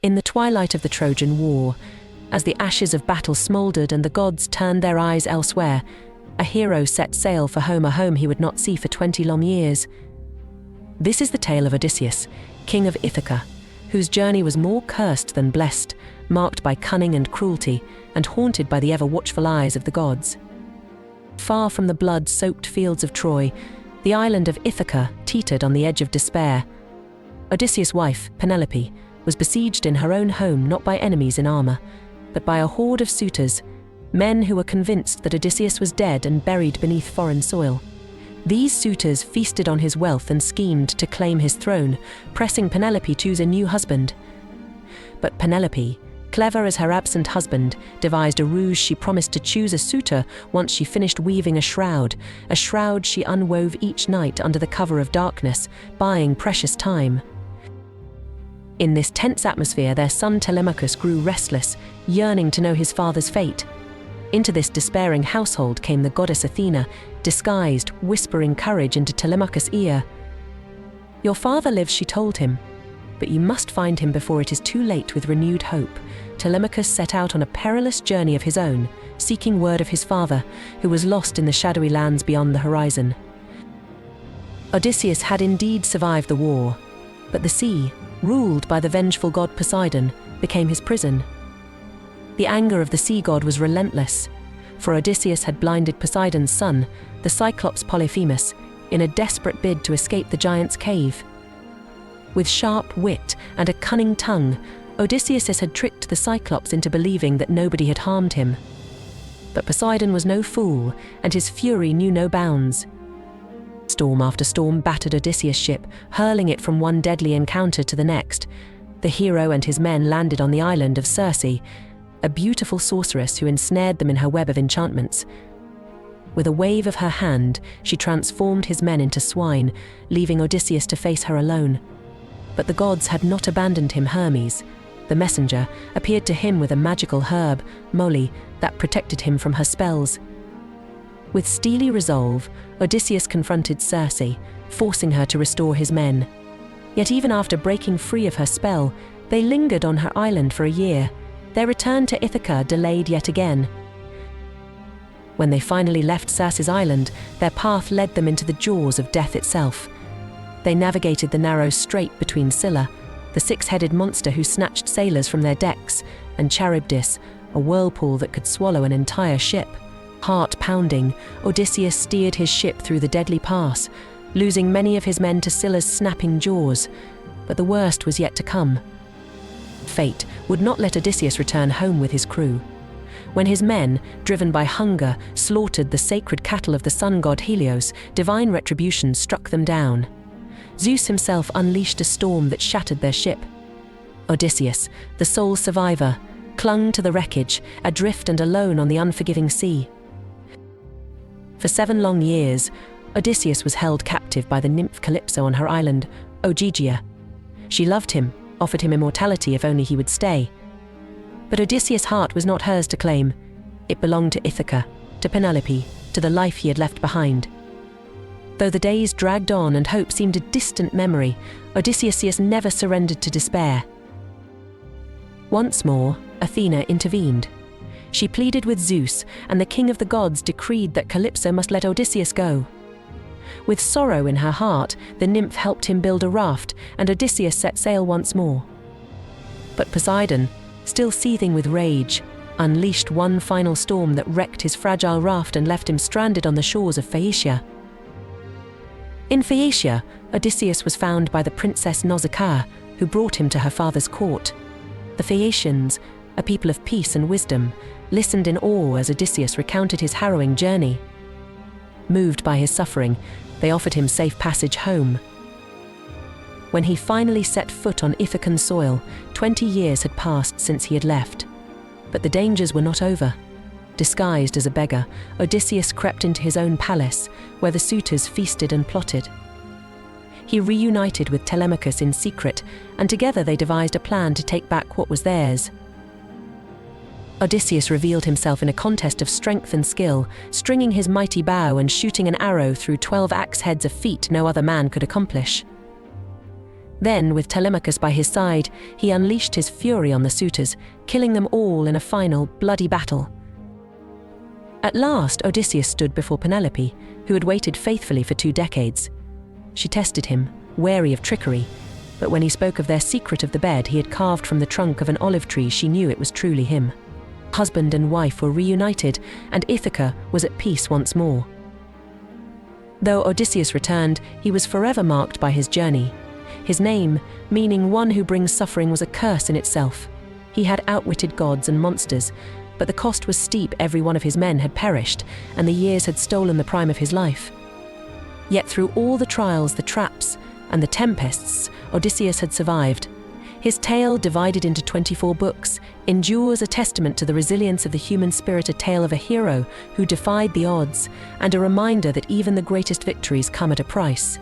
In the twilight of the Trojan War, as the ashes of battle smouldered and the gods turned their eyes elsewhere, a hero set sail for home, a home he would not see for 20 long years. This is the tale of Odysseus, king of Ithaca, whose journey was more cursed than blessed, marked by cunning and cruelty, and haunted by the ever-watchful eyes of the gods. Far from the blood-soaked fields of Troy, the island of Ithaca teetered on the edge of despair. Odysseus' wife, Penelope, was besieged in her own home not by enemies in armor, but by a horde of suitors, men who were convinced that Odysseus was dead and buried beneath foreign soil. These suitors feasted on his wealth and schemed to claim his throne, pressing Penelope to choose a new husband. But Penelope, clever as her absent husband, devised a ruse. She promised to choose a suitor once she finished weaving a shroud she unwove each night under the cover of darkness, buying precious time. In this tense atmosphere, their son Telemachus grew restless, yearning to know his father's fate. Into this despairing household came the goddess Athena, disguised, whispering courage into Telemachus' ear. "Your father lives," she told him, "but you must find him before it is too late." With renewed hope, Telemachus set out on a perilous journey of his own, seeking word of his father, who was lost in the shadowy lands beyond the horizon. Odysseus had indeed survived the war, but the sea, ruled by the vengeful god Poseidon, became his prison. The anger of the sea god was relentless, for Odysseus had blinded Poseidon's son, the Cyclops Polyphemus, in a desperate bid to escape the giant's cave. With sharp wit and a cunning tongue, Odysseus had tricked the Cyclops into believing that nobody had harmed him. But Poseidon was no fool, and his fury knew no bounds. Storm after storm battered Odysseus' ship, hurling it from one deadly encounter to the next. The hero and his men landed on the island of Circe, a beautiful sorceress who ensnared them in her web of enchantments. With a wave of her hand, she transformed his men into swine, leaving Odysseus to face her alone. But the gods had not abandoned him. Hermes, the messenger, appeared to him with a magical herb, moly, that protected him from her spells. With steely resolve, Odysseus confronted Circe, forcing her to restore his men. Yet even after breaking free of her spell, they lingered on her island for a year, their return to Ithaca delayed yet again. When they finally left Circe's island, their path led them into the jaws of death itself. They navigated the narrow strait between Scylla, the six-headed monster who snatched sailors from their decks, and Charybdis, a whirlpool that could swallow an entire ship. Heart-pounding, Odysseus steered his ship through the deadly pass, losing many of his men to Scylla's snapping jaws. But the worst was yet to come. Fate would not let Odysseus return home with his crew. When his men, driven by hunger, slaughtered the sacred cattle of the sun god Helios, divine retribution struck them down. Zeus himself unleashed a storm that shattered their ship. Odysseus, the sole survivor, clung to the wreckage, adrift and alone on the unforgiving sea. For 7 long years, Odysseus was held captive by the nymph Calypso on her island, Ogygia. She loved him, offered him immortality if only he would stay. But Odysseus' heart was not hers to claim. It belonged to Ithaca, to Penelope, to the life he had left behind. Though the days dragged on and hope seemed a distant memory, Odysseus never surrendered to despair. Once more, Athena intervened. She pleaded with Zeus, and the king of the gods decreed that Calypso must let Odysseus go. With sorrow in her heart, the nymph helped him build a raft, and Odysseus set sail once more. But Poseidon, still seething with rage, unleashed one final storm that wrecked his fragile raft and left him stranded on the shores of Phaeacia. In Phaeacia, Odysseus was found by the princess Nausicaa, who brought him to her father's court. The Phaeacians, a people of peace and wisdom, listened in awe as Odysseus recounted his harrowing journey. Moved by his suffering, they offered him safe passage home. When he finally set foot on Ithacan soil, 20 years had passed since he had left. But the dangers were not over. Disguised as a beggar, Odysseus crept into his own palace, where the suitors feasted and plotted. He reunited with Telemachus in secret, and together they devised a plan to take back what was theirs. Odysseus revealed himself in a contest of strength and skill, stringing his mighty bow and shooting an arrow through 12 axe heads, a feat no other man could accomplish. Then, with Telemachus by his side, he unleashed his fury on the suitors, killing them all in a final, bloody battle. At last, Odysseus stood before Penelope, who had waited faithfully for 2 decades. She tested him, wary of trickery, but when he spoke of their secret of the bed he had carved from the trunk of an olive tree, she knew it was truly him. Husband and wife were reunited, and Ithaca was at peace once more. Though Odysseus returned, he was forever marked by his journey. His name, meaning one who brings suffering, was a curse in itself. He had outwitted gods and monsters, but the cost was steep. Every one of his men had perished, and the years had stolen the prime of his life. Yet through all the trials, the traps, and the tempests, Odysseus had survived. His tale, divided into 24 books, endures a testament to the resilience of the human spirit, a tale of a hero who defied the odds, and a reminder that even the greatest victories come at a price.